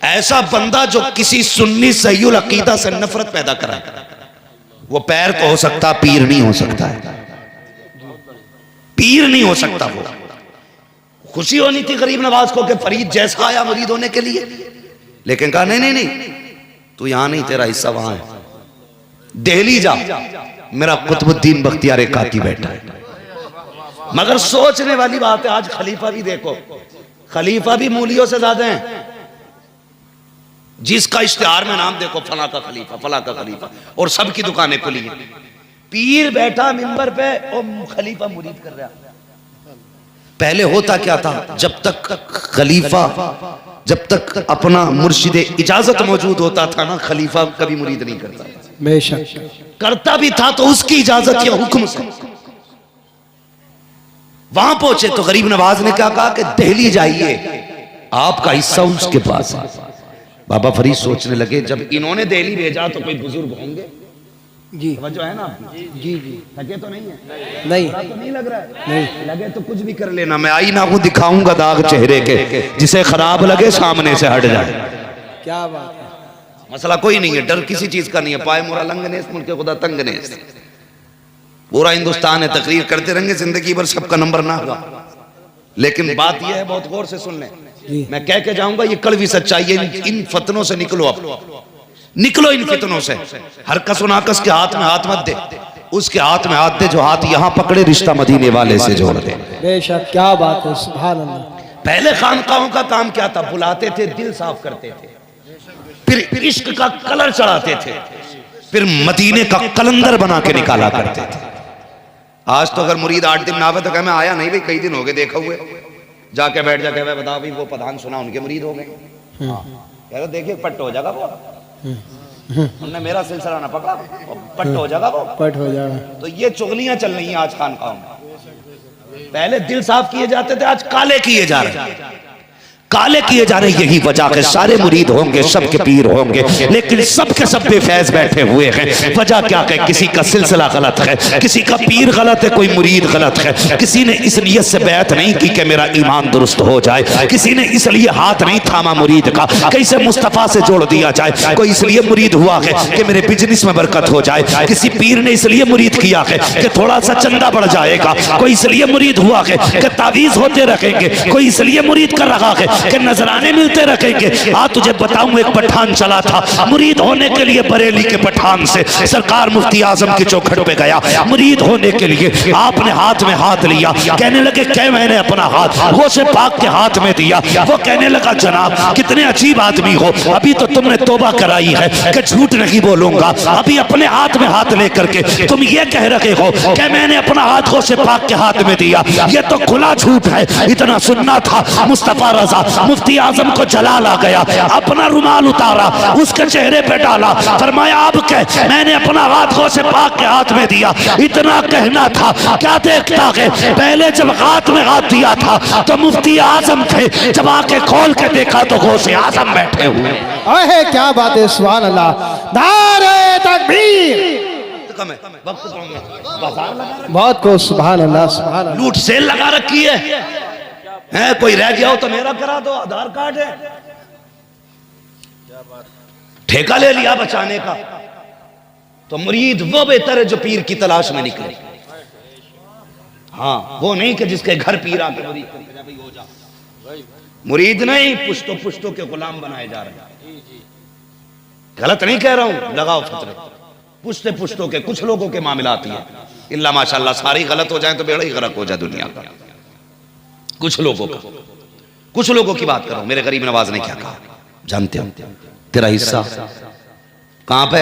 ऐसा बंदा जो किसी सुन्नी सहीउल अकीदा से नफरत पैदा कराए, वो पैर तो हो सकता, पीर नहीं हो सकता है। पीर नहीं हो सकता। वो खुशी होनी थी गरीब नवाज को कि फरीद जैसा आया मुरीद होने के लिए, लेकिन कहा नहीं नहीं नहीं, तू यहां नहीं, तेरा हिस्सा वहां है, दिल्ली जा, मेरा कुतुबुद्दीन बख्तियार काकी बैठा है। मगर सोचने वाली बात है, आज खलीफा भी देखो, खलीफा भी मूलियों से ज्यादा है। जिसका इश्तिहार में नाम देखो, फला का खलीफा, फला का खलीफा, और सबकी दुकानें खुली हैं। पीर बैठा मिंबर पे और खलीफा मुरीद कर रहा। पहले होता क्या था, जब तक खलीफा, जब तक अपना मुर्शिद इजाजत मौजूद होता था ना, खलीफा कभी मुरीद नहीं करता। बेशक करता भी था तो उसकी इजाजत या हुक्म से। वहां पहुंचे तो गरीब नवाज ने क्या कहा कि दिल्ली जाइए, आपका हिस्सा उसके पास है। बाबा फरीद सोचने लगे, जब इन्होंने दिल्ली भेजा तो कोई बुजुर्ग होंगे जी, जो है ना। जी जी, थके तो नहीं है? नहीं तो नहीं लग रहा है? नहीं लगे तो कुछ भी कर लेना, मैं आई ना हूं, दिखाऊंगा दाग चेहरे के, जिसे खराब लगे सामने से हट जाए। क्या बात है। मसला कोई नहीं है, डर किसी चीज का नहीं है। पाए मोरा लंगनेस, मुल्के खुदा तंगनेस। पूरा हिंदुस्तान है, तकरीर करते रहेंगे जिंदगी भर, सबका नंबर ना हुआ। लेकिन बात यह है, बहुत गौर से सुन लें, मैं कह के जाऊंगा, ये कड़वी सच्चाई है। इन फतनों से निकलो, अब निकलो इन फितनों से। हर कस नाकस के हाथ में हाथ मत दे, उसके हाथ में हाथ दे जो हाथ यहां पकड़े, रिश्ता मदीने वाले से जोड़ दे। बेशक, क्या बात है, सुभान अल्लाह। पहले खानकाहों का काम क्या था? बुलाते थे, दिल साफ करते थे, फिर इश्क का कलर चढ़ाते थे, फिर मदीने का कलंदर बना के निकाला करते थे। आज तो अगर मुरीद 8 दिन ना आवे तो कहे मैं आया नहीं भाई, कई दिन हो गए देखा हुए, जाके बैठ जाके मैं बताओ भाई, वो प्रधान सुना उनके मुरीद हो गए। कह रहे देखिए पट्ट हो जाएगा वो, उन्होंने मेरा सिलसिला ना पकड़ा, पट्ट हो जाएगा वो, पट हो जाएगा। तो ये चुगलियां चल रही हैं आज खानकाहों में। पहले दिल साफ किए जाते थे, आज काले किए जा रहे हैं, काले किए जा रहे। यही वजह के सारे मुरीद होंगे, सबके पीर होंगे, लेकिन सबके सब बेफैज बैठे हुए हैं। वजह क्या है? किसी का सिलसिला गलत है, किसी का पीर गलत है, कोई मुरीद गलत है। किसी ने इस नियत से बैत नहीं की कि मेरा ईमान दुरुस्त हो जाए, किसी ने इसलिए हाथ नहीं थामा मुरीद का कैसे मुस्तफा से जोड़ दिया जाए। कोई इसलिए मुरीद हुआ है कि मेरे बिजनेस में बरकत हो जाए, किसी पीर ने इसलिए मुरीद किया है कि थोड़ा सा चंदा बढ़ जाएगा, कोई इसलिए मुरीद हुआ है कि तावीज होते रखेंगे, कोई इसलिए मुरीद कर रहा है कि नजराने मिलते रखेंगे। आज तुझे बताऊं, एक पठान चला था मुरीद होने के लिए, बरेली के पठान से सरकार मुफ्ती आजम की चौखट पे गया मुरीद होने के लिए। आपने हाथ में हाथ लिया, कहने लगे क्या? मैंने अपना हाथ गौसे पाक के हाथ में दिया। वो कहने लगा जनाब कितने अजीब आदमी हो, अभी तो तुमने तौबा कराई है कि झूठ नहीं बोलूंगा, अभी अपने हाथ में हाथ लेकर के तुम ये कह रहे हो कि मैंने अपना हाथ गौसे पाक के हाथ में दिया। ये तो खुला झूठ है। इतना सुनना था, मुस्तफा रजा मुफ्ती आजम को जलाल आ गया, अपना रुमाल उतारा, उसके चेहरे पे डाला, फरमाया अब कह मैंने अपना हाथ गौसे पाक के हाथ में दिया। इतना कहना था, क्या देखता है? पहले जब हाथ में हाथ दिया था तो मुफ्ती आजम थे, जब आके खोल के देखा तो गौसे आजम बैठे हुए। अहे क्या बात है, सुभान अल्लाह, नारे तकबीर। बहुत को सुभान अल्लाह, सुभान अल्लाह। लूट सेल लगा रखी है, कोई रह गया हो तो मेरा करा दो, आधार कार्ड है, ठेका ले लिया बचाने का। तो मुरीद वो बेहतर है जो पीर की तलाश में निकले। हाँ, वो नहीं कि जिसके घर पीर आके मुरीद नहीं, पुश्तो पुश्तो के गुलाम बनाए जा रहे हैं। गलत नहीं कह रहा हूं, लगाओ फतरे, पुश्ते पुश्तों के कुछ लोगों के मामला आती है, इल्ला माशाल्लाह सारी गलत हो जाए तो बेड़ा ही गरक हो जाए दुनिया का। कुछ लोगों का, कुछ लोगों की बात करो। मेरे गरीब नवाज ने क्या कहा जानते हो? तेरा हिस्सा कहां पे?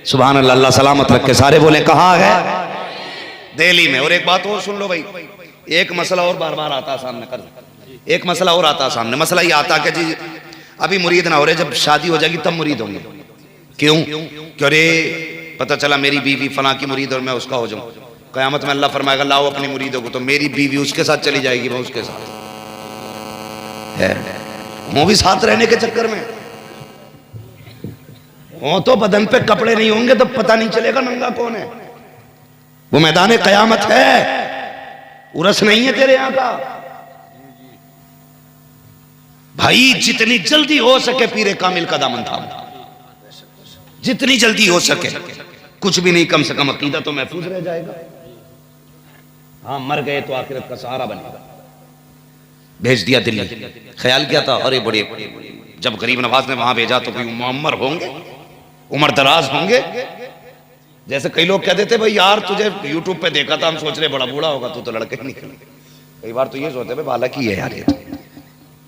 सुभान अल्लाह, अल्लाह सलामत रखे। सारे बोले कहां है? दिल्ली में। और एक बात और सुन लो भाई, एक मसला और बार बार आता सामने, कर एक मसला और आता सामने। मसला ये आता कि जी अभी मुरीद ना हो रहे, जब शादी हो जाएगी तब मुरीद होंगे। क्यों? क्यों रे पता चला मेरी बीवी फला की मुरीद और मैं उसका हो जाऊं, कयामत में अल्लाह फरमाएगा लाओ अपनी मुरीदों को, तो मेरी बीवी उसके साथ चली जाएगी, मैं उसके साथ है। वो भी साथ रहने के चक्कर में हो, तो बदन पे कपड़े नहीं होंगे तो पता नहीं चलेगा नंगा कौन है। वो मैदान कयामत है, उरस नहीं है तेरे यहां का भाई जितनी जल्दी हो सके पीरे कामिल का दामन थामो, जितनी जल्दी हो सके। कुछ भी नहीं, कम से कम अकीदा तो महफूज रह जाएगा। हाँ, मर गए तो आखिरत का सहारा बनेगा। भेज दिया दिल्ली, ख्याल किया था अरे बड़े, जब गरीब नवाज ने वहां भेजा तो कोई मुअम्मर होंगे, उम्र दराज होंगे। जैसे कई लोग कहते थे भाई यार तुझे यूट्यूब पे देखा था, हम सोच रहे बड़ा बूढ़ा होगा, तू तो लड़के ही निकल। कई बार तो ये सोचते भाई बालक ही है यार ये,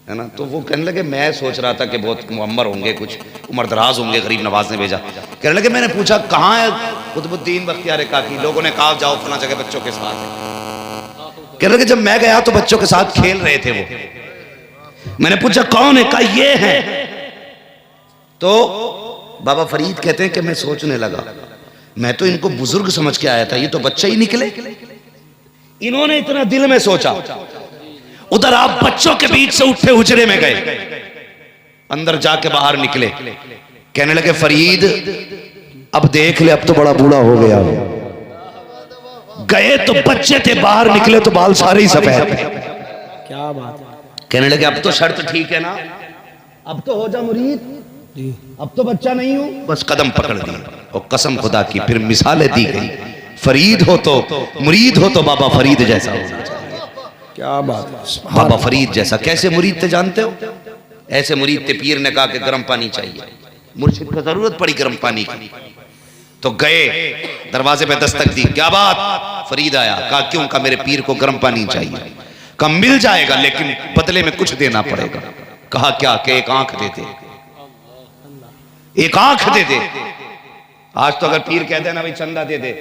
है ना। तो वो कहने लगे मैं सोच रहा था कि बहुत मुअम्मर होंगे, कुछ उम्र दराज होंगे, गरीब नवाज ने भेजा। कहने लगे मैंने पूछा कहाँ है कुतुबुद्दीन बख्तियार काकी, लोगों ने कहा जाओ फला जगह बच्चों के साथ है। कहने लगे जब मैं गया तो बच्चों के साथ खेल रहे थे वो। मैंने पूछा कौन है, कहा ये है। तो बाबा फरीद कहते हैं कि मैं सोचने लगा, मैं तो इनको बुजुर्ग समझ के आया था, ये तो बच्चे ही निकले। इन्होंने इतना दिल में सोचा। उधर आप बच्चों के बीच से उठे हुजरे में गए, अंदर जाके बाहर निकले। कहने लगे फरीद अब देख ले, अब तो बड़ा बूढ़ा हो गया। गए तो बच्चे थे, बाहर निकले तो बाल सारे ही सफेद। क्या बात है। कहने लगे अब तो शर्त ठीक है ना, अब तो हो जा मुरीद, अब तो बच्चा नहीं हूं। बस कदम पकड़ दी और कसम खुदा की फिर मिसालें दी गई। फरीद हो तो मुरीद हो तो बाबा फरीद जैसा होना चाहिए। क्या बात है। बाबा फरीद जैसा। कैसे मुरीद थे जानते हो? ऐसे मुरीद थे, पीर ने कहा कि गर्म पानी चाहिए, मुर्शिद को जरूरत पड़ी गर्म पानी की, तो गए दरवाजे पे दस्तक दी, क्या बात? फरीद आया। कहा क्यों? कहा मेरे पीर को गर्म पानी चाहिए। कहा मिल जाएगा लेकिन बदले में कुछ देना पड़ेगा। कहा क्या? कि एक आंख दे दे, एक आंख दे दे। आज तो अगर पीर कहते हैं ना भाई चंदा दे दे,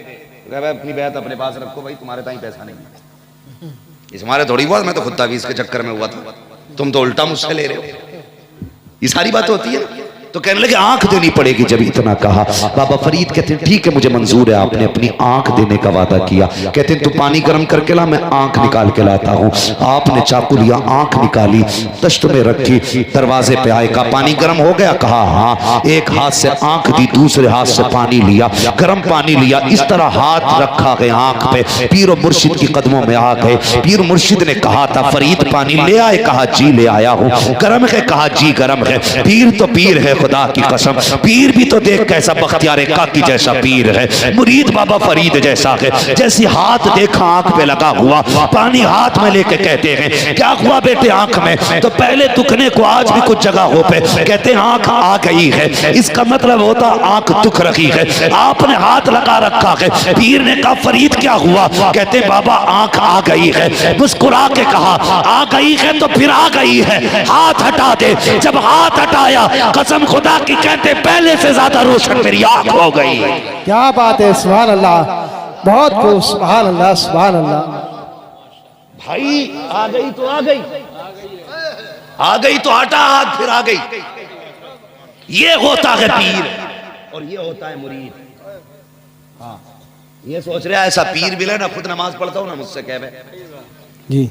तो अपनी बैत अपने पास रखो भाई, तुम्हारे ताई पैसा नहीं है। इस हमारे थोड़ी बहुत, मैं तो खुद तावीज़ के चक्कर में हुआ था, तुम तो उल्टा मुझसे ले रहे हो। ये सारी बात होती है। तो कहने लगे आंख देनी पड़ेगी। जब इतना कहा बाबा फरीद कहते हैं ठीक है मुझे मंजूर है, आपने अपनी आंख देने का वादा किया। कहते हैं तू पानी गर्म करके ला, मैं आंख निकाल के लाता हूँ। आपने चाकू लिया, आंख निकाली, तश्त में रखी, दरवाजे पे आए, कहा पानी गर्म हो गया? कहा हाँ। एक हाथ से आंख दी, दूसरे हाथ से पानी लिया, गर्म पानी लिया, इस तरह हाथ रखा गया आंख पे, पीर मुर्शिद की कदमों में आ गए। पीर मुर्शिद ने कहा था फरीद पानी ले आए? कहा जी ले आया हूँ। गर्म है? कहा जी गर्म है। पीर तो पीर है, खुदा की कसम, पीर भी तो देख कैसा बख्तियार काकी जैसा पीर है, मुरीद बाबा फरीद जैसा है। जैसी हाथ देखा आंख पे लगा हुआ, पानी हाथ में लेके कहते हैं क्या हुआ बेटे आंख में? तो पहले दुखने को आज भी कुछ जगहों पे कहते हैं आंख आ गई है, इसका मतलब होता आंख दुख रही है। आपने हाथ लगा रखा है। पीर ने कहा फरीद क्या हुआ? कहते बाबा आंख आ गई है। मुस्कुरा के कहा आ गई है तो फिर आ गई है, हाथ हटा दे। जब हाथ हटाया कसम खुदा की कहते पहले से ज्यादा रोशन मेरी आंख हो गई। क्या बात है। सुभान अल्लाह, बहुत खूब। सुभान अल्लाह, सुभान अल्लाह। भाई आ गई तो आ गई, आ गई तो हटा हाथ, फिर आ गई। ये होता है पीर और ये होता है मुरीद। हाँ, ये सोच रहा है ऐसा पीर मिले ना, खुद नमाज पढ़ता हूं ना, मुझसे कह जी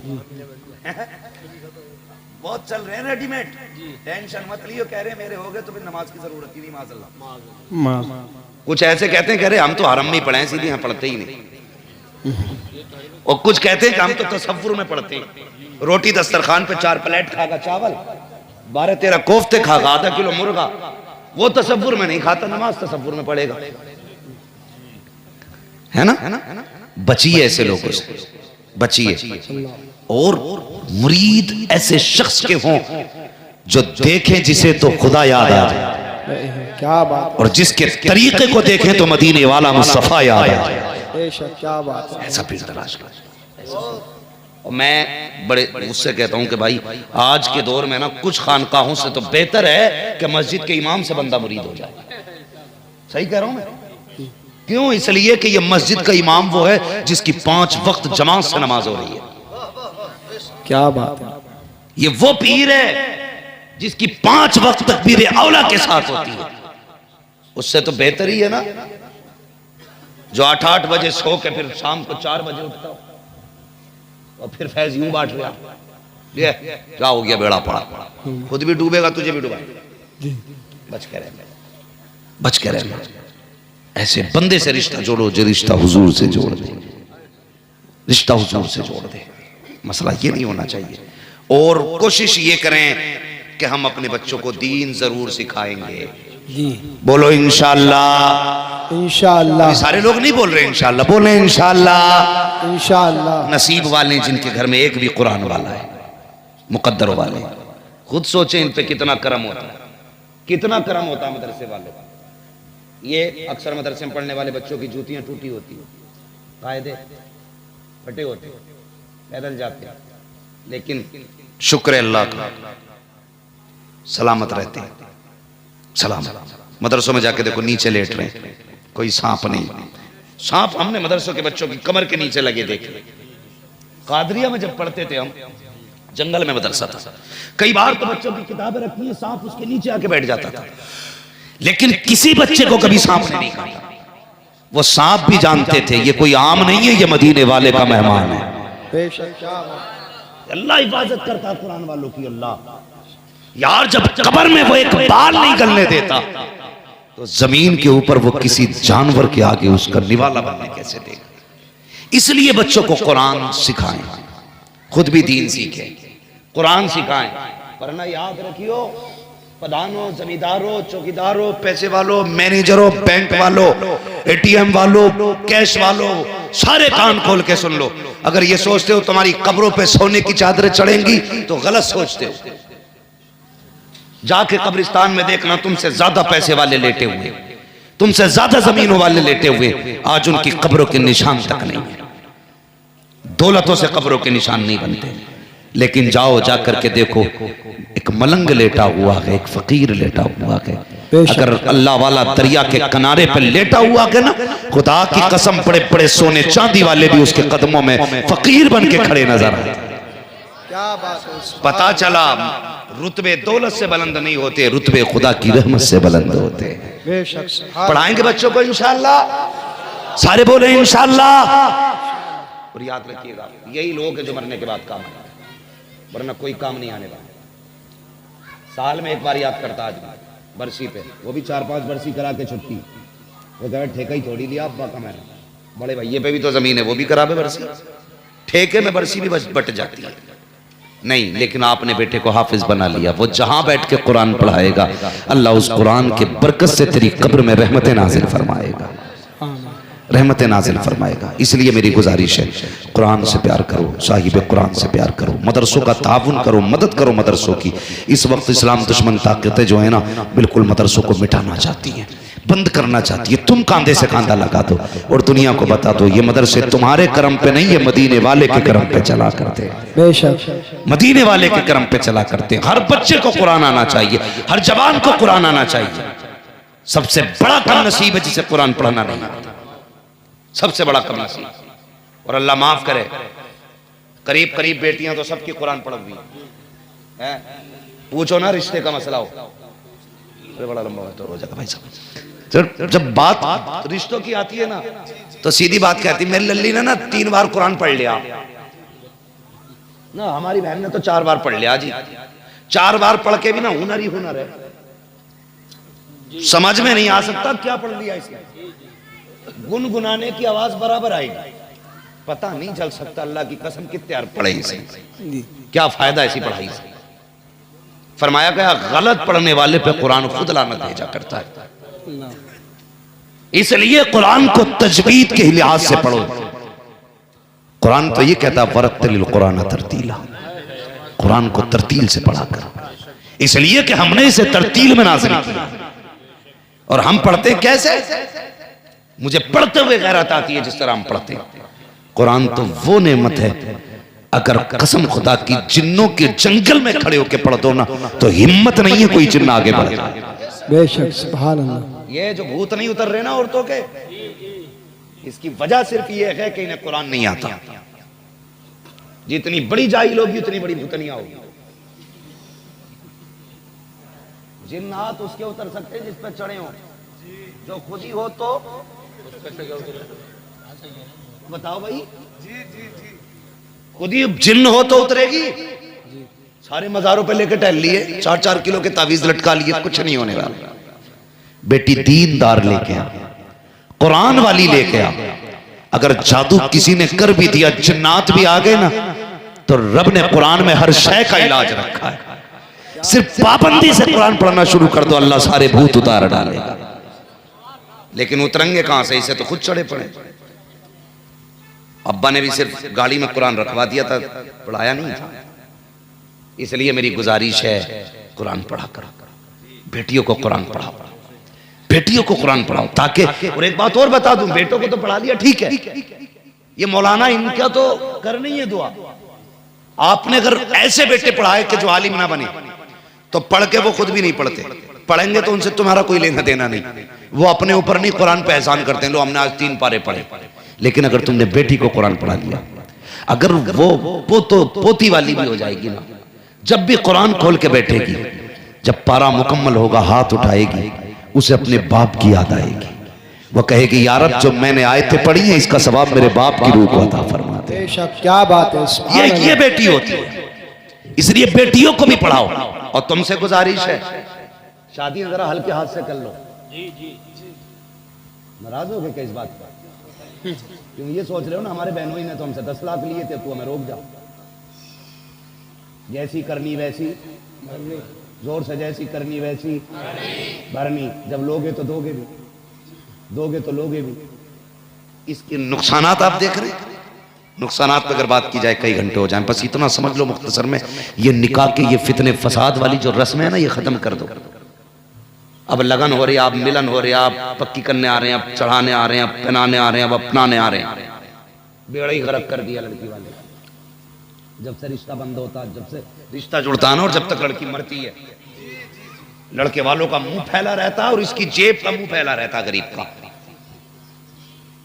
बहुत चल रहे हैं रेडीमेड, टेंशन मत लियो। कह रहे मेरे हो गए तो फिर नमाज की जरूरत ही नहीं। माशाल्लाह। कुछ ऐसे कहते हैं कह रहे हम तो हरम में पढ़े हैं, सीधे यहाँ पढ़ते ही नहीं। और कुछ कहते हैं कि हम तो तसव्वुर में पढ़ते हैं। रोटी दस्तरखान पे 4 प्लेट खागा चावल, 12-13 कोफ्ते खागा, आधा किलो मुर्गा, वो तसव्वुर में नहीं खाता, नमाज तसव्वुर में पढ़ेगा। है ना? बचिए ऐसे लोगों से, बचिए। और मुरीद ऐसे शख्स के हों जो देखें जिसे तो खुदा याद आ जाए, क्या बात। और जिसके तरीके को देखें तो मदीने वाला मुस्तफा याद आ जाए। क्या बात है। ऐसा पीर तलाश कर। और मैं बड़े उससे कहता हूं कि भाई आज के दौर में ना कुछ खानकाहों से तो बेहतर है कि मस्जिद के इमाम से बंदा मुरीद हो जाए। सही कह रहा हूं मैं? क्यों? इसलिए कि ये मस्जिद का इमाम वो है जिसकी 5 वक्त जमात से नमाज हो रही है। क्या बात है। ये वो पीर है जिसकी 5 वक्त तकबीर औला के साथ होती है। उससे तो बेहतर ही है ना जो 8-8 बजे सो के फिर शाम को 4 बजे उठता हो और फिर फैज यूं बांट रहा। ये क्या हो गया? बेड़ा पड़ा, खुद भी डूबेगा तुझे भी डूबेगा। बच के रहना, बच के रहना। ऐसे बंदे से रिश्ता जोड़ो जो रिश्ता हुजूर से जोड़ दे, रिश्ता हुजूर से जोड़ दे। मसला ये नहीं होना चाहिए। और कोशिश ये करें कि हम अपने बच्चों को दीन जरूर सिखाएंगे। जी बोलो इंशाअल्लाह। इंशाअल्लाह। सारे लोग नहीं बोल रहे इंशाअल्लाह, बोले इंशाअल्लाह। इंशाअल्लाह। नसीब वाले जिनके घर में एक भी कुरान वाला है, मुकद्दर वाले, खुद सोचें इन पे कितना करम होता है, कितना करम होता है मदरसे वालों का। ये अक्सर मदरसे में पढ़ने वाले बच्चों की जूतियां टूटी होती है, कायदे फटे होते, पैदल जाते हैं, लेकिन शुक्र है अल्लाह का सलामत रहते हैं। सलामत। मदरसों में जाके देखो नीचे लेट रहे हैं, कोई सांप नहीं। सांप हमने मदरसों के बच्चों की कमर के नीचे लगे देखे। कादरिया में जब पढ़ते थे हम, जंगल में मदरसा था, कई बार तो बच्चों की किताबें रखी है, सांप उसके नीचे आके बैठ जाता था, लेकिन किसी बच्चे को कभी सांप ने नहीं काटा। वो सांप भी जानते थे ये कोई आम नहीं है, ये मदीने वाले का मेहमान है। अल्लाह हिफाजत करता कुरान वालों की। अल्लाह यार, जब कब्र में वो एक बाल नहीं गलने देता तो जमीन के ऊपर वो किसी जानवर के आगे उसका निवाला बनने कैसे देगा। इसलिए बच्चों को कुरान सिखाएं, खुद भी दीन सीखें, कुरान सिखाएं। वरना याद रखियो, प्रधानों, जमींदारों, चौकीदारों, पैसे वालों, मैनेजरों, बैंक वालों, एटीएम वालों, कैश वालों, सारे कान खोल के सुन लो। अगर ये सोचते हो तुम्हारी कब्रों पे सोने की चादरें चढ़ेंगी तो गलत सोचते हो। जाके कब्रिस्तान में देखना, तुमसे ज्यादा पैसे वाले लेटे हुए, तुमसे ज्यादा जमीनों वाले लेटे हुए, आज उनकी कब्रों के निशान तक नहीं है। दौलतों से कब्रों के निशान नहीं बनते, लेकिन जाओ जाकर के देखो, एक मलंग लेटा हुआ है, एक फकीर लेटा हुआ है। अगर अल्लाह वाला दरिया के किनारे पर लेटा हुआ है ना, खुदा की कसम, बड़े बड़े सोने चांदी वाले भी उसके कदमों में फकीर बन के खड़े नजर आए। क्या बात है। पता चला रुतबे दौलत से बुलंद नहीं होते, रुतबे खुदा की रहमत से बुलंद होते हैं। बेशक। पढ़ाएंगे बच्चों को इंशाअल्लाह, सारे बोले इंशाअल्लाह। और याद रखिएगा, यही लोग हैं जो मरने के बाद काम आए, वरना कोई काम नहीं आने वाला। साल में एक बार याद करता आदमी बरसी पे, वो भी 4-5 बरसी करा के छुट्टी। वो कहे ठेका ही थोड़ी लिया अब्बा का मैंने, बड़े भैये पे भी तो जमीन है, वो भी करावे बरसी। ठेके में बरसी भी बस बट जाती है नहीं, लेकिन आपने बेटे को हाफिज बना लिया, वो जहां बैठ के कुरान पढ़ाएगा, अल्लाह उस कुरान के बरकत से तेरी कब्र में रहमतें नाजिल फरमाएगा, रहमतें नाजिल फरमाएगा। इसलिए मेरी गुजारिश है, कुरान से प्यार करो, साहिब कुरान से प्यार करो, मदरसों का ताउन करो, मदद करो मदरसों की। इस वक्त इस्लाम दुश्मन ताकतें जो है ना, बिल्कुल मदरसों को मिटाना चाहती हैं, बंद करना चाहती है। तुम कांधे से कांधा लगा दो और दुनिया को बता दो, ये मदरसे तुम्हारे करम पे नहीं, ये मदीने वाले के करम पे चला करते हैं। बेशक। मदीने वाले के करम पे चला करते हैं। हर बच्चे को कुरान आना चाहिए, हर जवान को कुरान आना चाहिए। सबसे बड़ा कम नसीब है जिसे कुरान पढ़ना नहीं आता, सबसे बड़ा कम नसीब। और अल्लाह माफ करे, करीब करीब बेटियां तो सबकी कुरान पढ़ हुई है। पूछो ना रिश्ते का मसला हो, बड़ा लंबा तो हो जाएगा भाई साहब। जब बात रिश्तों की आती है ना, तो सीधी बात कहती, मेरी लल्ली ने ना 3 बार कुरान पढ़ लिया ना, हमारी बहन ने तो 4 बार पढ़ लिया जी। 4 बार पढ़ के भी ना हुनर ही हुनर है, समझ में नहीं आ सकता क्या पढ़ लिया इसने। गुनगुनाने की आवाज बराबर आएगी, पता नहीं चल सकता अल्लाह की कसम कितने यार पढ़े इसे, क्या फायदा ऐसी पढ़ाई से। फरमाया गया गलत पढ़ने वाले पे कुरान खुद लानत भेजा करता है। इसलिए कुरान को तजवीद के लिहाज से पढ़ो। कुरान तो ये कहता है वरत्तिल कुरान तरतीला, कुरान को तरतील से पढ़ा करो, इसलिए कि हमने इसे तरतील में नाज़िल किया। और हम पढ़ते कैसे? मुझे पढ़ते हुए गैरत आती है जिस तरह हम पढ़ते हैं। कुरान तो वो नेमत है, अगर कसम खुदा की जिन्नों के जंगल में खड़े होकर पढ़ दो ना, तो हिम्मत नहीं है कोई जिन्न आगे बढ़े। बेशक, सुभान अल्लाह। ये जो भूत नहीं उतर रहे ना औरतों के, इसकी वजह सिर्फ ये है कि इन्हें कुरान नहीं आता। जितनी बड़ी जाहिल होगी उतनी बड़ी भूतनिया होगी। जिन्नात उसके उतर सकते हैं जिस पर चढ़े हो, जो खुद ही हो तो बताओ भाई, खुद ही जिन्न हो तो उतरेगी। सारे मजारों पे लेके टहल लिए, 4-4 किलो के तावीज लटका लिए, कुछ नहीं होने वाला। बेटी दीनदार लेके आ, कुरान वाली लेके आ। अगर जादू किसी ने कर भी दिया, जिन्नात भी आ गए ना, तो रब ने कुरान में हर शय का इलाज रखा है। सिर्फ पाबंदी से कुरान पढ़ना शुरू कर दो, अल्लाह सारे भूत उतार डालेगा। लेकिन उतरेंगे कहां से? इसे तो खुद चढ़े पड़े। अब्बा ने भी सिर्फ गाड़ी में कुरान रखवा दिया था, पढ़ाया नहीं था। इसलिए मेरी गुजारिश है, कुरान पढ़ा करो, बेटियों को कुरान पढ़ाओ, बेटियों को कुरान पढ़ाओ। ताकि, और एक बात और बता दूं, बेटों को तो पढ़ा दिया ठीक है, ये मौलाना इनका तो करनी है दुआ। आपने अगर ऐसे बेटे पढ़ाए कि जो आलिम ना बने, तो पढ़ के वो खुद भी नहीं पढ़ते, पढ़ेंगे तो उनसे तुम्हारा कोई लेना देना नहीं, वो अपने ऊपर नहीं कुरान पे एहसान करते हैं, लो हमने आज 3 पारे पढ़े। लेकिन अगर तुमने बेटी को कुरान पढ़ा दिया, अगर वो पोती वाली भी हो जाएगी ना, जब भी कुरान खोल के बैठेगी, जब पारा मुकम्मल होगा हाथ उठाएगी, उसे अपने बाप की याद आएगी। वो कहेगी या रब, जो मैंने आयतें पढ़ी हैं इसका सवाब मेरे बाप की रूह को अता फरमा दे। बेशक, क्या बात है। ये बेटी होती है, इसलिए बेटियों को भी पढ़ाओ। और तुमसे गुजारिश है, शादी जरा हल्के हाथ से कर लो। नाराज हो गए क्या इस बात पर? क्यों ये सोच रहे हो ना, हमारे बहनों ही ने तो हमसे 10 लाख लिए थे, तू हमें रोक जा। जैसी करनी वैसी जोर से, जैसी करनी वैसी भरनी। जब लोगे तो दोगे भी, दोगे तो लोगे भी। इसके नुकसानात आप देख रहे हैं। नुकसानात पे अगर बात की जाए कई घंटे हो जाए, बस इतना समझ लो मुख्तसर में, ये निकाह के ये फितने फसाद वाली जो रस्म है ना, ये खत्म कर दो। अब लगन हो रही है, आप मिलन हो रहे हैं, आप पक्की करने आ रहे हैं, आप चढ़ाने आ रहे हैं, आप पहनाने आ रहे हैं, अब अपनाने आ रहे हैं। बेड़ा ही गरक कर दिया लड़की वाले। जब से रिश्ता बंद होता, जब से रिश्ता जुड़ता है ना, और जब तक लड़की मरती है, लड़के वालों का मुंह फैला रहता है और इसकी जेब का मुंह फैला रहता है गरीब का।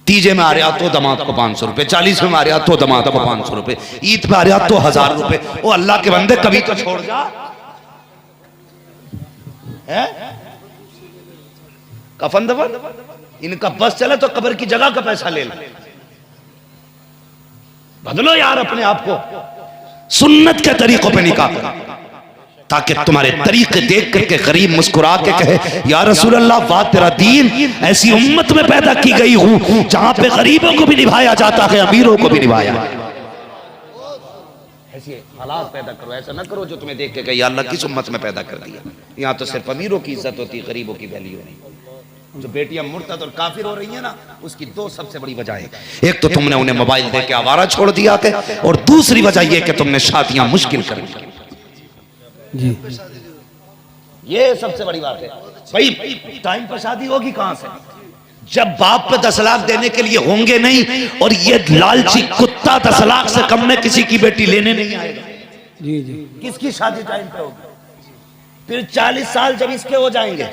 तीजे में आ रहा तो दामाद को 500 रुपए, 40 में आ रहा तो दामाद को 500 रुपए, ईद पे आ रहा तो 1000 रुपए। वो अल्लाह के बंदे कभी तो छोड़ जा है। कफन दफन इनका बस चले तो कब्र की जगह का पैसा ले लो। बदलो यार अपने आप को, सुन्नत के तरीकों पे निकाह करो, ताकि तुम्हारे तरीके देख करके गरीब मुस्कुरा के कहे या रसूल अल्लाह, वाह तेरा दीन, ऐसी उम्मत में पैदा की गई हूं जहां पे गरीबों को भी निभाया जाता है, अमीरों को भी निभाया। ऐसे हालात पैदा करो, ऐसा ना करो जो तुम्हें देख के कहे या अल्लाह किस उम्मत में पैदा कर दिया। यहाँ तो सिर्फ अमीरों की इज्जत होती है, गरीबों की वैल्यू नहीं। जो बेटियां मुर्तद और काफिर हो रही है ना, उसकी 2 सबसे बड़ी वजह है। एक तो तुमने उन्हें मोबाइल दे के आवारा छोड़ दिया है, और दूसरी वजह यह कि तुमने शादियां मुश्किल कर दी जी। ये सबसे बड़ी बात है भाई। टाइम पर शादी होगी कहां से, जब बाप पे 10 लाख देने के लिए होंगे नहीं, और ये लालची कुत्ता 10 लाख से कम में किसी की बेटी लेने नहीं आएगा जी जी। किसकी शादी टाइम पे होगी? फिर 40 साल जब इसके हो जाएंगे,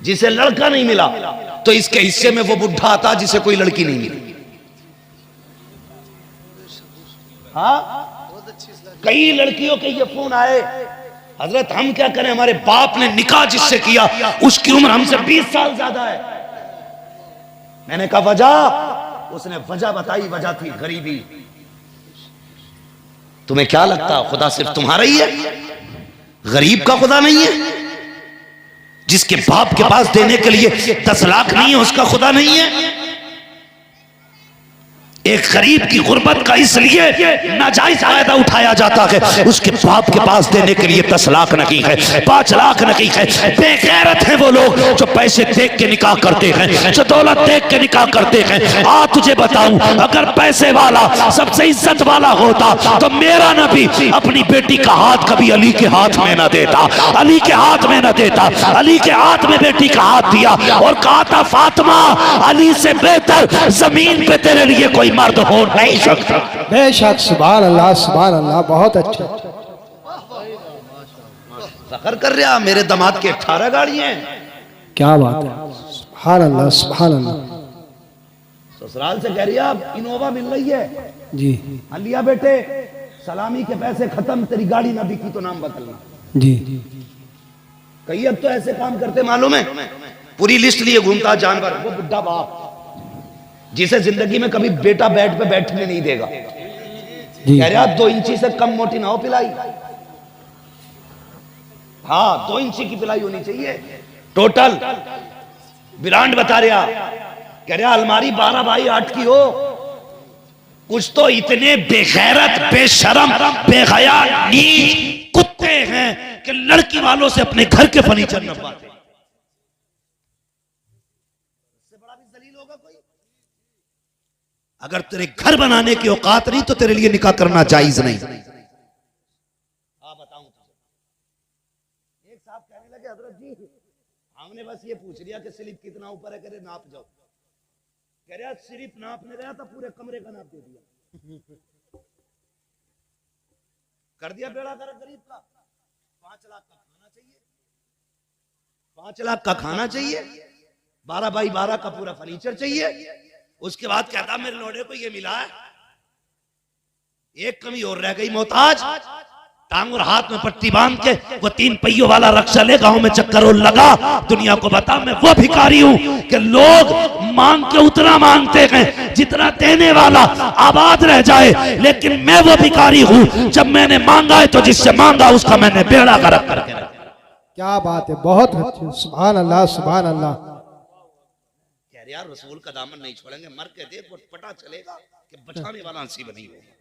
जिसे लड़का नहीं मिला तो इसके हिस्से में वो बुढ़ा आता जिसे कोई लड़की नहीं मिली। हाँ, कई लड़कियों के ये फोन आए, हजरत हम क्या करें, हमारे बाप ने निकाह जिससे किया उसकी उम्र हमसे 20 साल ज्यादा है। मैंने कहा वजह, उसने वजह बताई, वजह थी गरीबी। तुम्हें क्या लगता है खुदा सिर्फ तुम्हारा ही है? गरीब का खुदा नहीं है? जिसके बाप के पास देने के लिए 10 लाख नहीं है, उसका खुदा नहीं है? एक गरीब की गुर्बत का इसलिए नाजायज फायदा उठाया जाता है, उसके बाप के पास देने के लिए 10 लाख नहीं है, 5 लाख नहीं है। बेगैरत हैं वो लोग जो पैसे देख के निकाह करते हैं, जो दौलत देख के निकाह करते हैं। आ तुझे बताऊं, अगर पैसे वाला सबसे इज्जत वाला होता तो मेरा नबी अपनी बेटी का हाथ कभी अली के हाथ में न देता, अली के हाथ में न देता। अली के हाथ में बेटी का हाथ दिया और कहा था फातिमा, अली से बेहतर जमीन पे तेरे लिए कोई मर्द हो नहीं सकता। बेशक, सुभान अल्लाह, सुभान अल्लाह, बहुत अच्छा। फख्र कर रहा, मेरे दामाद के 18 गाड़ियां हैं। क्या बात है, सुभान अल्लाह, सुभान अल्लाह। ससुराल से कह रही है इनोवा मिल रही है जी। लिया बेटे, सलामी के पैसे खत्म, तेरी गाड़ी ना बिकी तो नाम बदलना जी। कई अब तो ऐसे काम करते मालूम है, पूरी लिस्ट लिए घूमता जानवर। वो बुढ़ा बाप जिसे जिंदगी में कभी बेटा बेड पे बैठने नहीं देगा, कह रहा 2 इंची से कम मोटी ना हो पिलाई। हाँ, 2 इंची की पिलाई होनी चाहिए टोटल। ब्रांड बता रहा, कह रहा अलमारी 12 बाई 8 की हो। कुछ तो इतने बेगैरत, बेशरम, बेहया, नीच कुत्ते हैं कि लड़की वालों से अपने घर के फर्नीचर नपवाते। इससे बड़ा भी जलील होगा कोई? अगर तेरे घर बनाने की औकात नहीं तो तेरे लिए निकाह करना जायज नहीं। बताऊं तुझे, एक साहब कहने लगे, हजरत जी हमने बस ये पूछ लिया कि स्लिप कितना ऊपर है, कह रहे नाप जाओ। कह रहा स्लिप नापने गया था, पूरे कमरे का नाप दे दिया। कर दिया बेड़ा गर्क गरीब का। 5 लाख का खाना चाहिए, 5 लाख का खाना चाहिए, 12 बाई 12 का पूरा फर्नीचर चाहिए। उसके बाद कहता मेरे लोड़े को ये मिला है, एक कमी और रह गई, मोहताज। टांग और हाथ में पट्टी बांध के वो 3 पहियों वाला रक्षा ले गांव में चक्कर और लगा, दुनिया को बता मैं वो भिखारी हूं कि लोग मांग के उतना मांगते हैं जितना देने वाला आबाद रह जाए, लेकिन मैं वो भिखारी हूं जब मैंने मांगा है तो जिससे मांगा उसका मैंने बेड़ा गर्क करके रखा। क्या बात है, बहुत अच्छी, सुभान अल्लाह सुभान अल्लाह। कह रहे यार रसूल का दामन नहीं छोड़ेंगे, मर के देख वो पता चलेगा कि बचाने वाला नसीब नहीं होगा।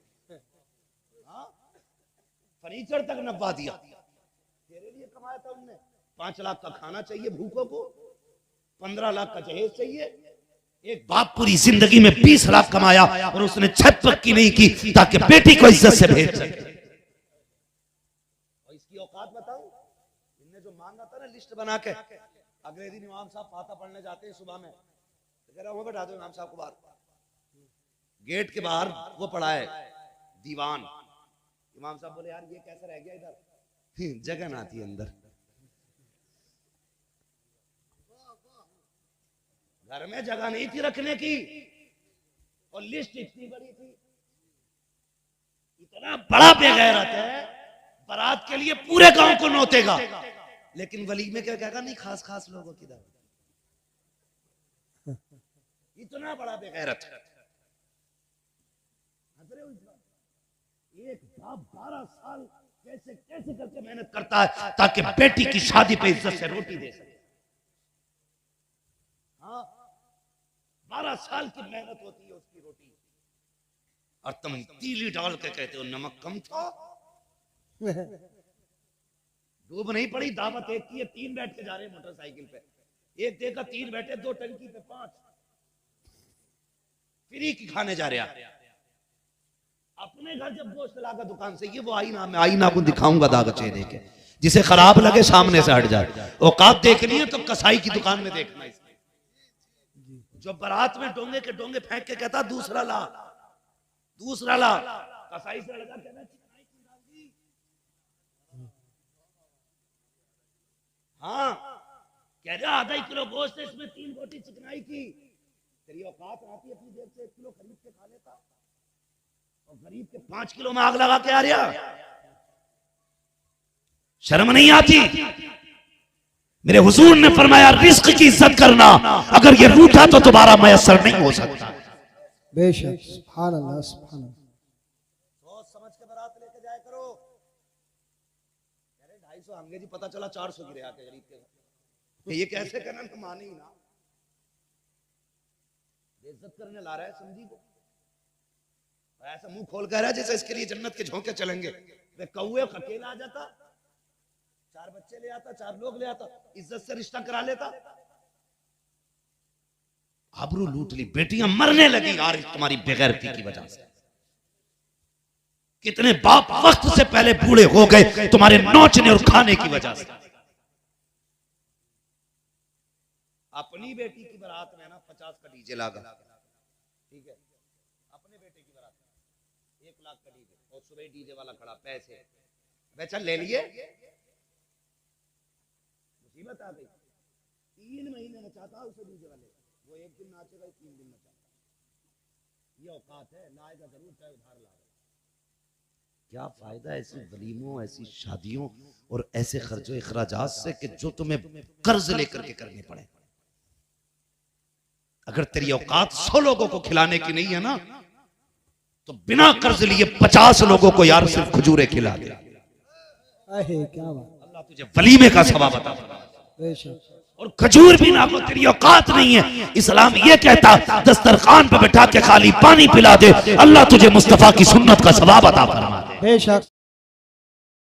फर्नीचर तक नपवा दिया, तेरे लिए कमाया था उनने। 5 लाख का खाना चाहिए भूखों को, 15 लाख का जहेज चाहिए। एक बाप पूरी जिंदगी में 20 लाख कमाया और उसने छत पक्की नहीं की ताकि बेटी को इज्जत से भेज सके। और इसकी औकात बताऊं, इनने जो मांगा था ना लिस्ट बना के, अगले दिन इमाम साहब फाता पढ़ने जाते हैं सुबह में, तो कह रहा हूं बैठा दो इमाम साहब को बाहर। गेट के बाहर वो पड़ा है दीवान। इमाम साहब बोले यार ये कैसा रह गया इधर, जगह ना आती अंदर। घर में जगह नहीं थी रखने की और लिस्ट इतनी बड़ी थी। इतना बड़ा बेगैरत है, बारात के लिए पूरे गांव को नोतेगा, लेकिन वलीमे क्या कहेगा, नहीं खास खास लोगों की दावत। इतना बड़ा बेगैरत है। एक बाप 12 साल कैसे कैसे करके मेहनत करता है ताकि बेटी की शादी पे इज्जत से रोटी दे सके। हाँ, 12 साल की मेहनत होती है उसकी रोटी, और तुम तीली डाल के कहते हो नमक कम था। डूब नहीं पड़ी, दावत एक की है, 3 बैठ के जा रहे हैं मोटरसाइकिल पे, एक देगा 3 बैठे, 2 टंकी पे 5 फ्री की खाने जा रहे हैं। अपने घर जब गोश्त लाकर दुकान से, ये वो आईना में आईना को दिखाऊंगा दाग चेहरे के, जिसे खराब लगे सामने से हट जाए। औकात देखनी है तो कसाई की दुकान में देखना। जो बारात में डोंगे के डोंगे फेंक के कहता दूसरा ला, दूसरा ला, कसाई से लगा कहना हाँ, कह रहा आधा किलो गोश्त है, इसमें 3 रोटी चिकनाई की। तेरी औकात आती है अपनी जेब से 1 किलो खरीद के खा लेता, और गरीब के 5 किलो में आग लगा के आ रहा। शर्म नहीं आती? मेरे हुजूर ने फरमाया रिस्क की इज्जत करना, अगर ये रूठा तो दोबारा मैसर नहीं हो सकता। बेशक, सुभान अल्लाह सुभान अल्लाह। सोच समझ के बारात लेके जाया करो। अरे 250 अंग्रेजी पता चला 400 गिरे आके गरीब के, ये कैसे करना, तो माने ही ना। इज्जत करने ला रहा है समझी को, ऐसा मुंह खोल कर रहा है जैसे इसके लिए जन्नत के झोंके चलेंगे। वे कौए अकेला आ जाता, 4 बच्चे ले आता, 4 लोग ले आता, इज्जत से रिश्ता करा लेता। आबरू लूट ली, बेटियां मरने लगी यार तुम्हारी बेगैरती की वजह से। कितने बाप वक्त से पहले बूढ़े हो गए तुम्हारे नोचने और खाने की वजह से। अपनी बेटी की बारात में ना 50 का डीजे लगा, ठीक है, अपने बेटे की बारात 1 लाख का डीजे, और सुबह डीजे वाला खड़ा, पैसे बेचन ले लिए, मुसीबत आ गई। 3 महीने नचाता उसे डीजे वाले, वो 1 दिन नाचेगा, 3 दिन नचाता। ये औकात है, लाएगा जरूर चाहे उधार लाए। क्या फायदा ऐसी वलीमों, ऐसी शादियों और ऐसे खर्चों इखराजात से कि जो तुम्हें कर्ज लेकर के करने पड़े। अगर तेरी औकात 100 लोगों को खिलाने की नहीं है ना, तो बिना कर्ज लिए 50 लोगों को यार सिर्फ खजूरें खिला दे। क्या बात, अल्लाह तुझे वलीमे का सवाब अता फरमाए। और खजूर भी ना को तेरी औकात नहीं है, इस्लाम ये कहता दस्तरखान पे बैठा के खाली पानी पिला दे, अल्लाह तुझे मुस्तफा की सुन्नत का सवाब अता फरमा दे। बेशक।